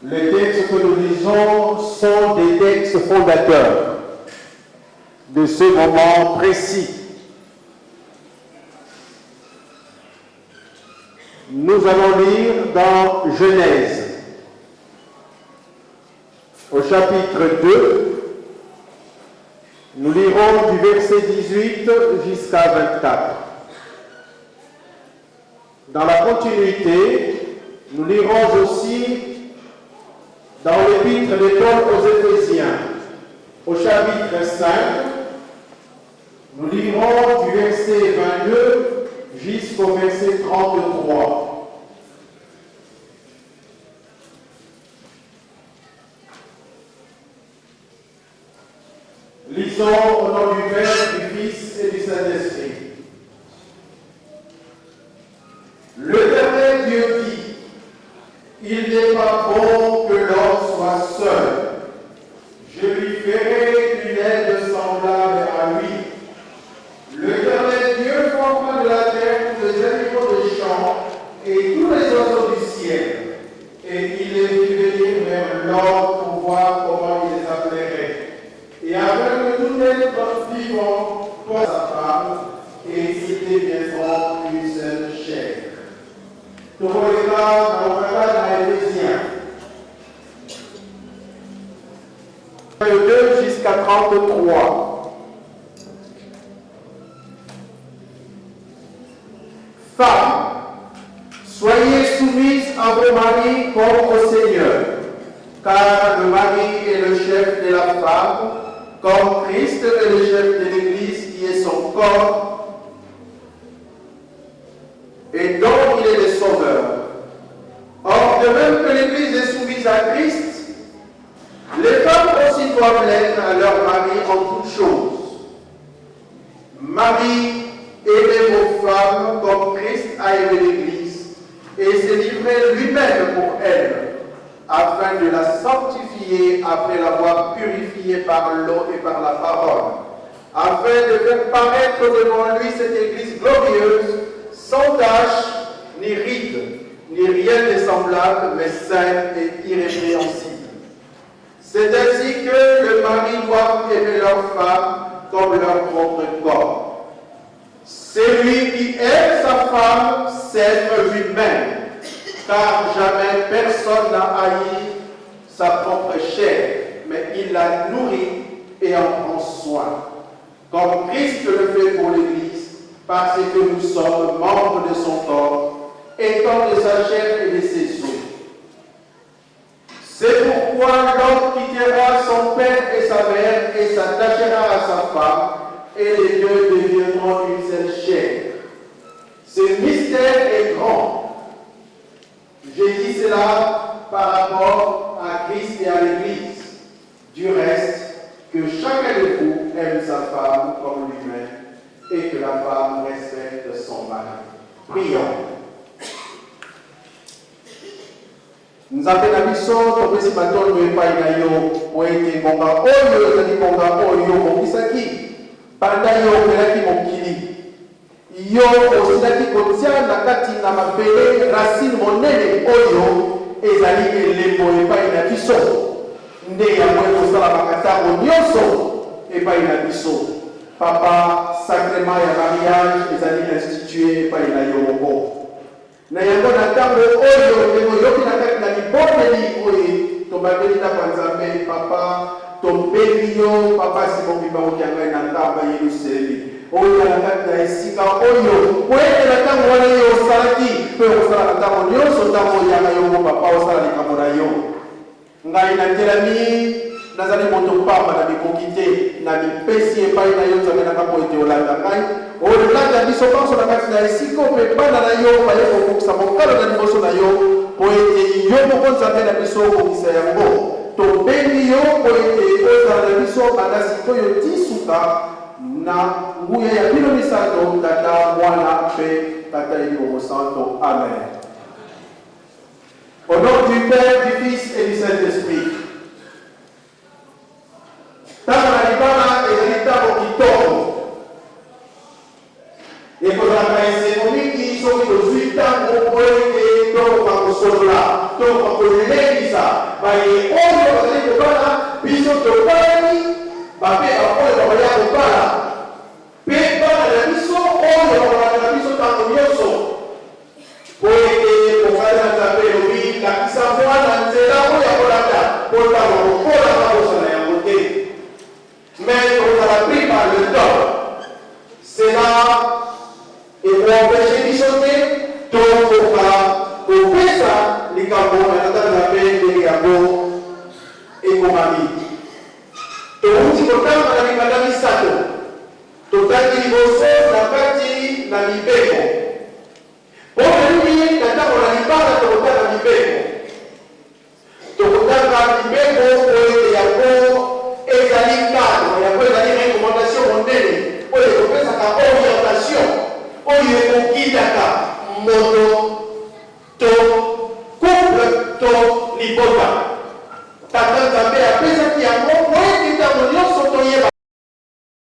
Les textes que nous lisons sont des textes fondateurs de ce moment précis. Nous allons lire dans Genèse, au chapitre 2, nous lirons du verset 18 jusqu'à 24. Dans la continuité, nous lirons aussi dans l'épître de Paul aux Éphésiens, au chapitre 5, nous lirons du verset 22 jusqu'au verset 33. Lisons au nom du Père, du Fils et du Saint-Esprit. L'Éternel Dieu dit, il n'est pas bon que l'homme soit seul. Je lui ferai une aide semblable à lui. L'Éternel Dieu formera de la terre tous les animaux des champs et tous les oiseaux du ciel. Et il les fit venir vers l'homme pour voir comment il les appellerait. Et afin que tout être vivant soit sa femme, et ils deviendront une seule chair. Nous regardons dans Éphésiens 2 jusqu'à 33. Femmes, soyez soumises à vos maris comme au Seigneur, car le mari est le chef de la femme, comme Christ est le chef de l'Église qui est son corps, et dont il est le sauveur. Or, de même que l'Église est soumise à Christ, les femmes aussi doivent l'être à leur mari en toutes choses. Marie, aimez vos femmes comme Christ a aimé l'Église et s'est livré lui-même pour elle, afin de la sanctifier après l'avoir purifiée par l'eau et par la parole, afin de faire paraître devant lui cette Église glorieuse, sans tache, ni ride, ni rien de semblable, mais sainte et irrépréhensible. C'est ainsi que le mari doit aimer leur femme comme leur propre corps. Celui qui aime sa femme s'aime lui-même, car jamais personne n'a haï sa propre chair, mais il la nourrit et en prend soin, comme Christ le fait pour l'Église, parce que nous sommes membres de son corps, étant de sa chair et de ses os. C'est pourquoi l'homme quittera son père et sa mère et s'attachera à sa femme, et les deux deviendront une seule chair. Ce mystère est grand. J'ai dit cela par rapport à Christ et à l'Église. Du reste, que chacun de vous aime sa femme comme lui-même, et que la femme respecte son mari. Prions. Nous avons biso topesi matondo epai na yo po ete ngonga oyo ezali ngonga oyo obongisaki banda yo opelaki mokili yo osilaki kotia na kati na mabele racine monene oyo ezali elembo epai na biso nde yango ekosalamaka ntango nyonso epai na biso. Papa, sacrement ya mariage ezali institué epai na yo moko na yango na ntango oyo oyoki na kati na libondeli oyo tobandeli na banzambe. Papa, tombeli yo papa simobimba oki yangai na ndamba Yerusalemi oyo na kati na esika oyo po ete na ntango wana yo osalaki mpe okosala na ntango nyonso ntango oyanga yo mo papa osala likambo na yo. Ngai natelami nazali moto pamba na mikoki te na mipesi epai na yo nzambe nanga po ete olanda ngai olanda biso panso na kati na esika mpe bana na yo baye kokokisa mokalo na liboso na yo po ete yo moko nzambe na biso okokisa yango. Tobeni yo po ete ozala na biso banda sikoyo ti suka na nguya ya bino misato tata mwana mpe tata elongo santo. Amen. Au nom du Père, du Fils et du Saint-Esprit. Tango na libala ezali ntango kitoko ekozalaka esengo mingi soki tozwi ntango po ete tokoka kosolola tokoka kolelekisa koyebisa baye oyo bazali kobala biso tobani bape bakoyo babali ya kobala mpe bana na biso oyo bakolanda na biso ntango nyonso po ete kokali na nzambe elobi lakisa mwana nzela oyo akolanda po ntango kokola bakosana yango te mais tokozala pris par le temps cela ekoempeshe biso te tokoka kopesa likambo na tata nzambe ndenge yango ekomami touti kotanga na mikanda misato totangi liboso na kati na mibeko po nini na ntango na libala tokotanga mibeko tokotanga mibeko oyo yango ezali cadre yango ezali recommandation monene oyo ekopesaka orientation oyo ekokidaka moto to couple to libota tata